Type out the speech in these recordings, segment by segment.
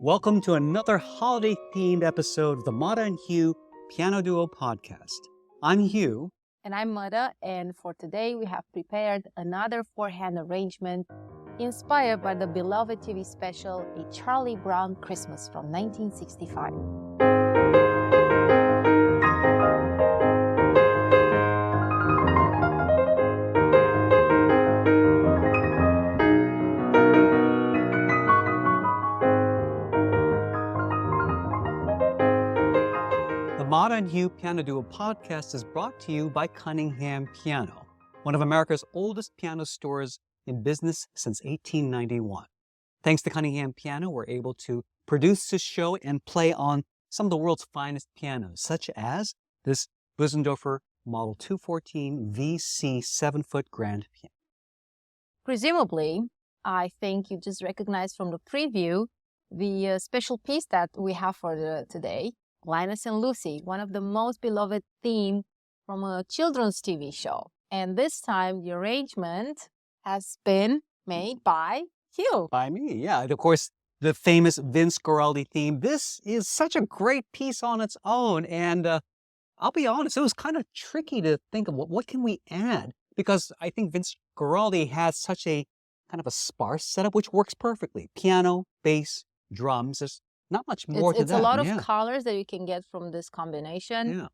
Welcome to another holiday-themed episode of the Mada Hugh Piano Duo podcast. I'm Hugh. And I'm Mada, and for today we have prepared another four-hand arrangement inspired by the beloved TV special A Charlie Brown Christmas from 1965. The Mada Hugh Piano Duo podcast is brought to you by Cunningham Piano, one of America's oldest piano stores in business since 1891. Thanks to Cunningham Piano, we're able to produce this show and play on some of the world's finest pianos, such as this Bösendorfer Model 214 VC 7-foot grand piano. Presumably, I think you just recognized from the preview the special piece that we have for today, Linus and Lucy, one of the most beloved themes from a children's TV show. And this time, the arrangement has been made by Hugh. By me, yeah. And of course, the famous Vince Guaraldi theme. This is such a great piece on its own. And I'll be honest, it was kind of tricky to think of what can we add? Because I think Vince Guaraldi has such a kind of a sparse setup, which works perfectly. Piano, bass, drums. There's not much more to that. It's a lot of colors that you can get from this combination.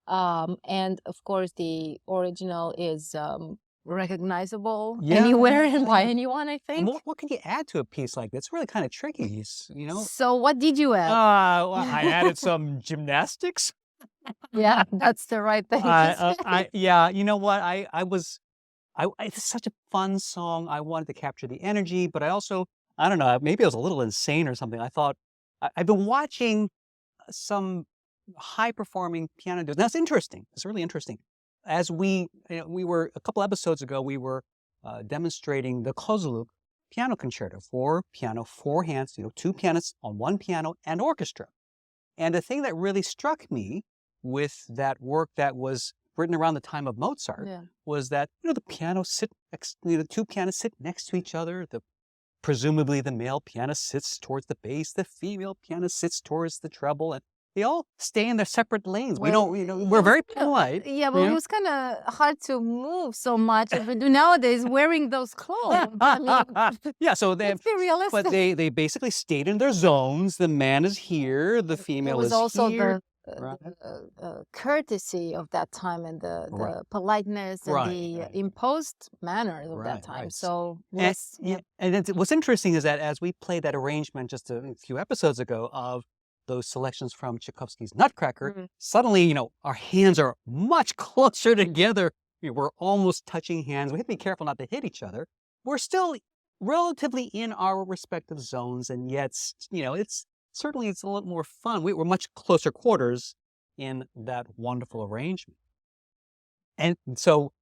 Yeah. And of course, the original is recognizable anywhere and by anyone, I think. And what can you add to a piece like this? It's really kind of tricky, you know? So what did you add? Well, I added some gymnastics. Yeah, that's the right thing. Yeah, you know what? It's such a fun song. I wanted to capture the energy, but I also, I don't know, maybe I was a little insane or something. I thought, I've been watching some high-performing piano duos. Now, it's interesting. It's really interesting. As we were, a couple episodes ago, we were demonstrating the Kozuluk piano concerto for piano, four hands, two pianists on one piano and orchestra. And the thing that really struck me with that work that was written around the time of Mozart was that, the two pianists sit next to each other. Presumably the male pianist sits towards the bass, the female pianist sits towards the treble, and they all stay in their separate lanes. We're very polite. Yeah, but it was kind of hard to move so much as we do nowadays wearing those clothes. Yeah, so let's be realistic. But they basically stayed in their zones. The man is here, the female is here. It was also the courtesy of that time and the politeness and the imposed manners of that time. So yes. And what's interesting is that as we played that arrangement just a few episodes ago of those selections from Tchaikovsky's Nutcracker, suddenly, our hands are much closer together. We're almost touching hands. We have to be careful not to hit each other. We're still relatively in our respective zones, and yet, it's a little more fun. We're much closer quarters in that wonderful arrangement. And so,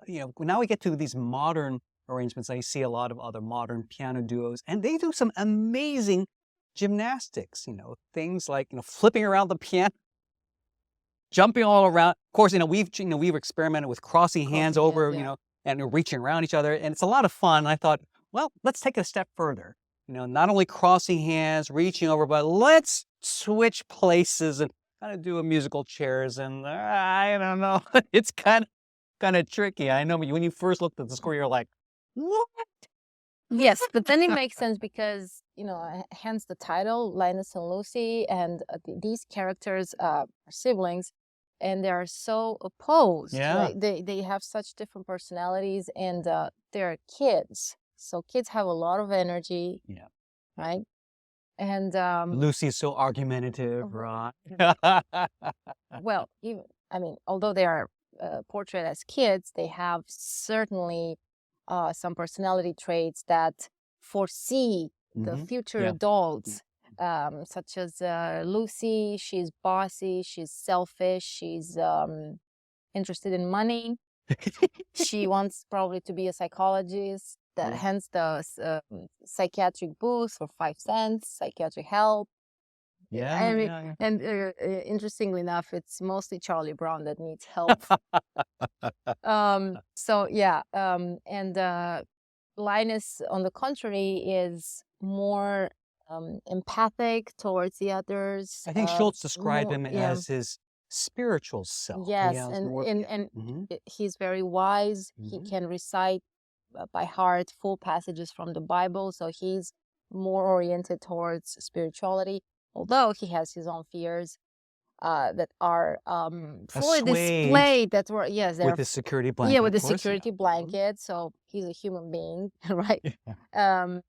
now we get to these modern arrangements. I see a lot of other modern piano duos, and they do some amazing gymnastics, things like, flipping around the piano, jumping all around. Of course, we've experimented with crossing hands over, and reaching around each other. And it's a lot of fun. I thought, well, let's take it a step further. Not only crossing hands, reaching over, but let's switch places and kind of do a musical chairs. And I don't know, it's kind of tricky. I know when you first looked at the score, you're like, what? Yes, but then it makes sense because, hence the title, Linus and Lucy, and these characters are siblings, and they are so opposed. Yeah. Right? They have such different personalities, and they're kids. So kids have a lot of energy. Yeah. Right? And Lucy's so argumentative, right? Well, although they are portrayed as kids, they have certainly some personality traits that foresee the future adults, such as Lucy. She's bossy, she's selfish, she's interested in money. She wants probably to be a psychologist, hence the psychiatric booth for 5 cents, psychiatric help. And interestingly enough, it's mostly Charlie Brown that needs help. And Linus, on the contrary, is more empathic towards the others. I think Schultz described more, him yeah, as his spiritual self. He yes, has more. and Hmm. he's very wise. He Hmm. can recite by heart full passages from the Bible, so he's more oriented towards spirituality. Although he has his own fears that are fully Assuaged displayed. That were yes, they're with his security yeah, blanket, with of the course. Yeah. security blanket. So he's a human being, right? Yeah.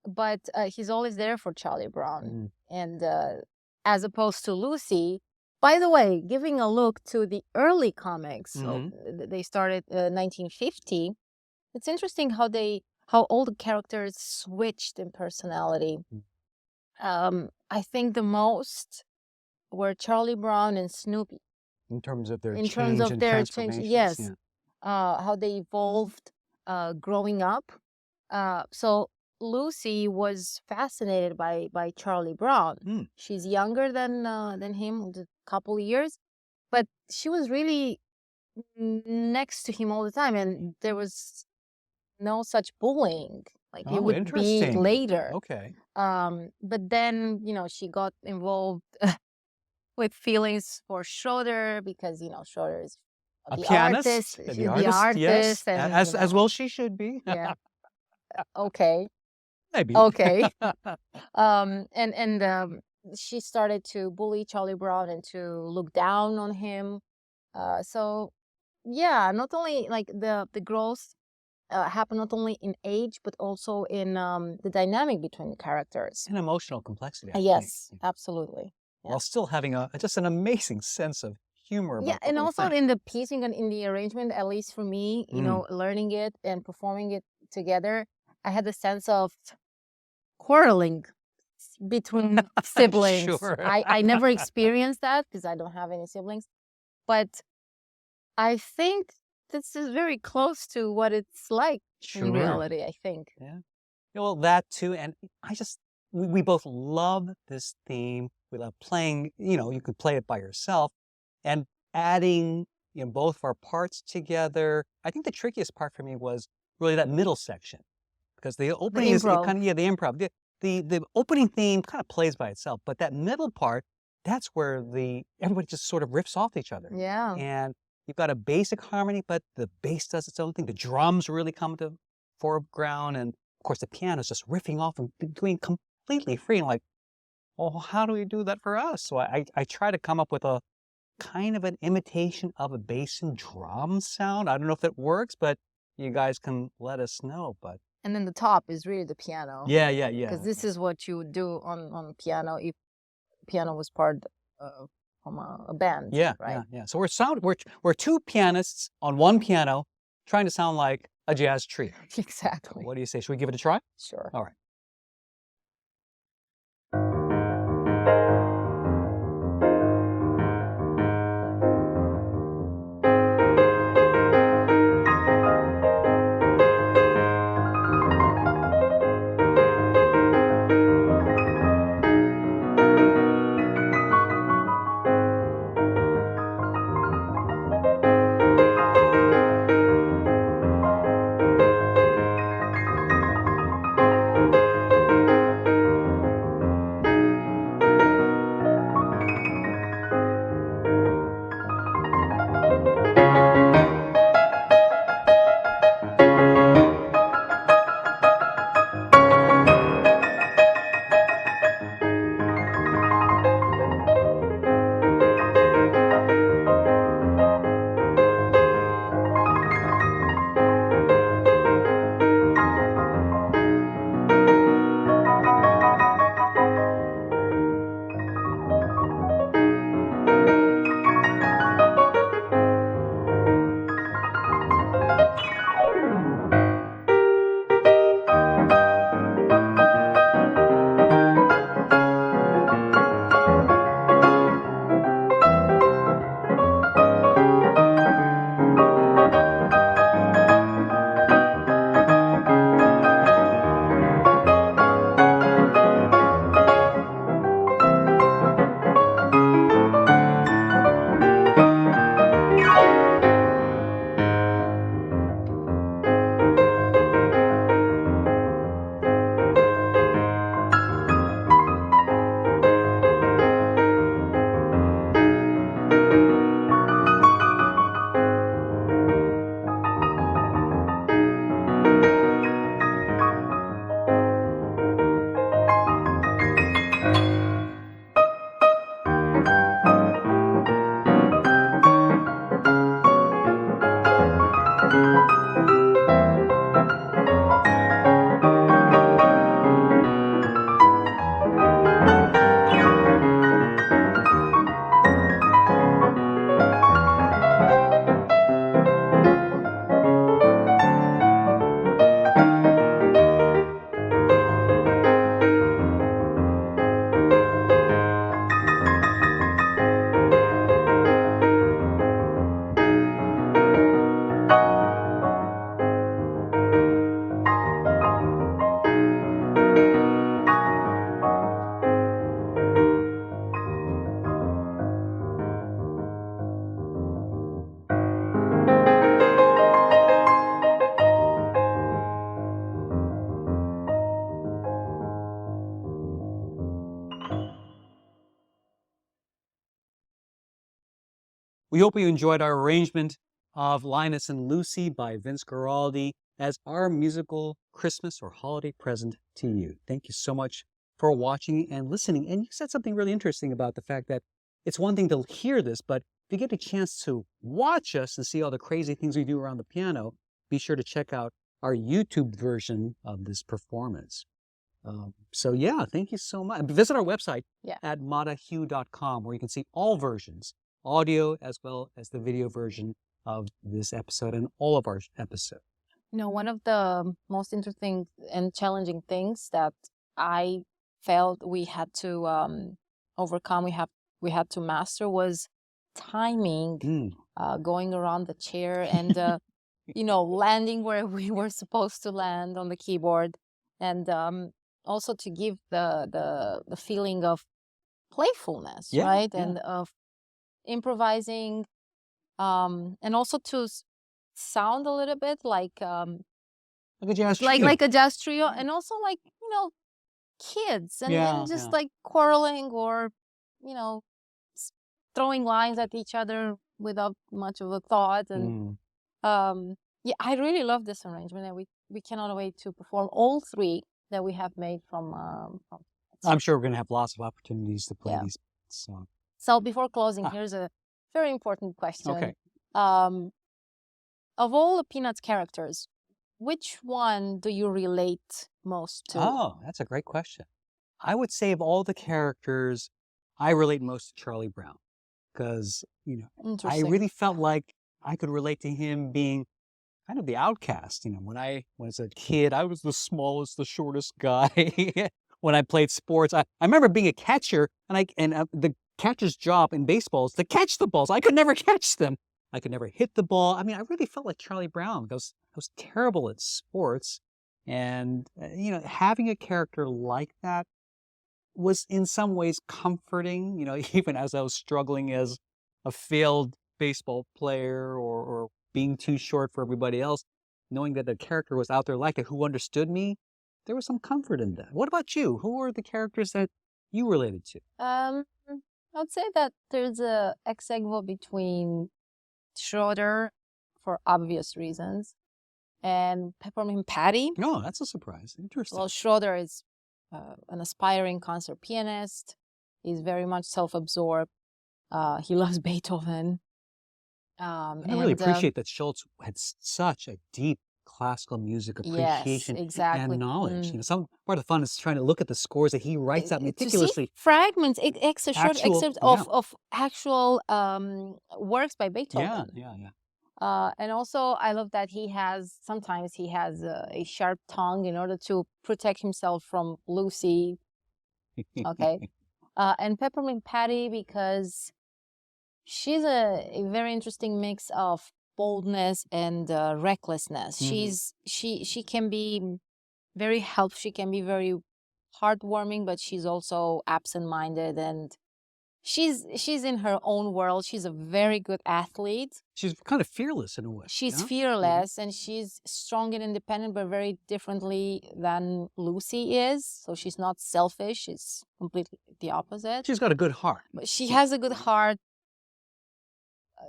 But he's always there for Charlie Brown, Mm. and as opposed to Lucy. By the way, giving a look to the early comics, so they started 1950. It's interesting how all the characters switched in personality. I think the most were Charlie Brown and Snoopy. In terms of their In terms change of and their change, transformations. yes, Yeah. how they evolved growing up. So Lucy was fascinated by Charlie Brown. Mm. She's younger than him, a couple years, but she was really next to him all the time, and there was no such bullying like it Oh, would be interesting. later. Okay. But then she got involved with feelings for Schroeder because Schroeder is A the pianist, artist. the She's the artist, yes, artist, and as well she should be. yeah. Okay. Maybe. Okay. And she started to bully Charlie Brown and to look down on him. So yeah, not only like the growth happened not only in age but also in the dynamic between the characters. And emotional complexity, I think. Yes, absolutely. While still having just an amazing sense of humor Yeah, about the and whole also thing. in the piecing and in the arrangement, at least for me, learning it and performing it together, I had the sense of quarreling between siblings. Sure. I never experienced that because I don't have any siblings, but I think this is very close to what it's like in Sure. reality, I think. Yeah. Well, that too. And we both love this theme. We love playing, you could play it by yourself and adding, both of our parts together. I think the trickiest part for me was really that middle section because the opening is improv. kind of, the improv. The opening theme kind of plays by itself, but that middle part, that's where everybody just sort of riffs off each other. Yeah. And you've got a basic harmony, but the bass does its own thing. The drums really come to foreground, and of course the piano is just riffing off and doing completely free. And like, oh, how do we do that for us? So I try to come up with a kind of an imitation of a bass and drum sound. I don't know if it works, but you guys can let us know. But And then the top is really the piano. yeah. Because this is what you would do on piano if piano was part from a band. Yeah, right? yeah. So we're two pianists on one piano trying to sound like a jazz trio. Exactly. What do you say? Should we give it a try? Sure. All right. We hope you enjoyed our arrangement of Linus and Lucy by Vince Guaraldi as our musical Christmas or holiday present to you. Thank you so much for watching and listening. And you said something really interesting about the fact that it's one thing to hear this, but if you get a chance to watch us and see all the crazy things we do around the piano, be sure to check out our YouTube version of this performance. So yeah, thank you so much. Visit our website at madahugh.com, where you can see all versions, audio as well as the video version of this episode and all of our episodes. You know, one of the most interesting and challenging things that I felt we had to overcome, we had to master was timing, going around the chair and you know, landing where we were supposed to land on the keyboard, and also to give the feeling of playfulness, right? And of improvising, and also to sound a little bit like a jazz trio. Like a jazz trio, and also like, you know, kids and just like quarreling or, you know, throwing lines at each other without much of a thought. And yeah, I really love this arrangement, and we cannot wait to perform all three that we have made from I'm sure we're going to have lots of opportunities to play these songs. So before closing, here's a very important question. Okay. Of all the Peanuts characters, which one do you relate most to? Oh, that's a great question. I would say of all the characters, I relate most to Charlie Brown, because, you know, I really felt like I could relate to him being kind of the outcast. You know, when I was a kid, I was the smallest, the shortest guy. When I played sports, I remember being a catcher, and the catcher's job in baseball is to catch the balls. I could never catch them. I could never hit the ball. I mean, I really felt like Charlie Brown. I was terrible at sports. And, you know, having a character like that was in some ways comforting, you know, even as I was struggling as a failed baseball player or being too short for everybody else, knowing that the character was out there like it, who understood me, there was some comfort in that. What about you? Who are the characters that you related to? I would say that there's a ex aequo between Schroeder, for obvious reasons, and Peppermint Patty. No, that's a surprise. Interesting. Well, Schroeder is an aspiring concert pianist. He's very much self-absorbed. He loves Beethoven. I really appreciate that Schultz had such a deep classical music appreciation and knowledge. You know, some part of the fun is trying to look at the scores that he writes out meticulously. Fragments, excerpts of actual works by Beethoven. And also, I love that sometimes he has a sharp tongue in order to protect himself from Lucy. Okay. And Peppermint Patty, because she's a very interesting mix of boldness and recklessness. She can be very helpful. She can be very heartwarming, but she's also absent-minded, and she's in her own world. She's a very good athlete. She's kind of fearless in a way. She's fearless, and she's strong and independent, but very differently than Lucy is. So she's not selfish. She's completely the opposite. She's got a good heart. But she has a good heart.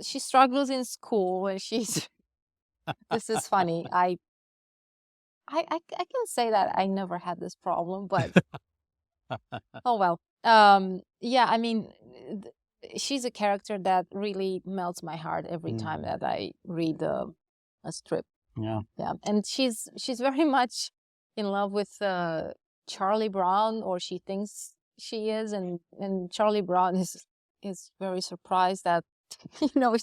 She struggles in school, and she's. This is funny. I can say that I never had this problem, but oh well. Yeah, I mean, she's a character that really melts my heart every time that I read a strip. Yeah, and she's very much in love with Charlie Brown, or she thinks she is, and Charlie Brown is very surprised that you know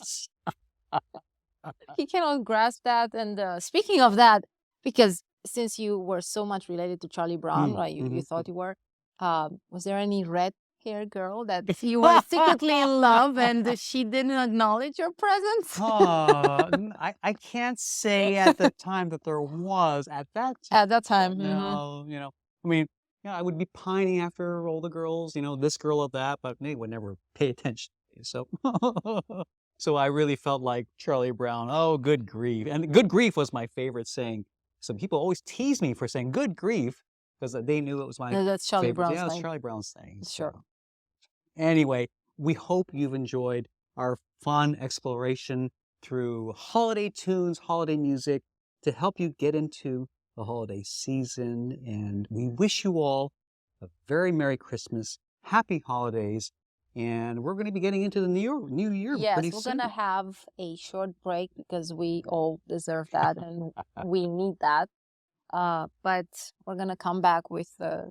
he cannot grasp that. And speaking of that, because since you were so much related to Charlie Brown, right? You thought you were. Was there any red-haired girl that you were secretly in love and she didn't acknowledge your presence? I can't say at the time that there was at that time. At that time. No, you know, I mean, yeah, I would be pining after all the girls, you know, this girl or that, but they would never pay attention to me. So, so I really felt like Charlie Brown. Oh, good grief. And good grief was my favorite saying. Some people always tease me for saying good grief, because they knew it was my That's Charlie favorite. Brown's Yeah, it's thing. Charlie Brown's thing. Sure. So. Anyway, we hope you've enjoyed our fun exploration through holiday tunes, holiday music to help you get into the holiday season. And we wish you all a very Merry Christmas, Happy Holidays, and we're going to be getting into the new year pretty Yes, we're soon. gonna have a short break because we all deserve that and we need that. But we're gonna come back with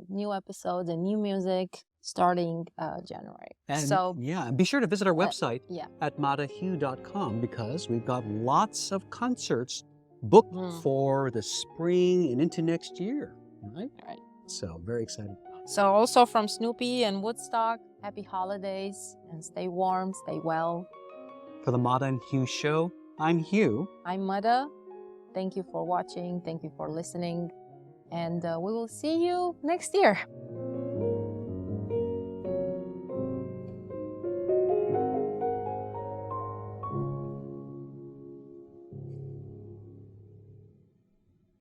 new episodes and new music starting January. And So yeah, and be sure to visit our website yeah. at madahugh.com because we've got lots of concerts booked for the spring and into next year. Right? Right. So very excited. So also from Snoopy and Woodstock, happy holidays and stay warm, stay well. For the Mada and Hugh Show, I'm Hugh. I'm Mada. Thank you for watching. Thank you for listening. And we will see you next year.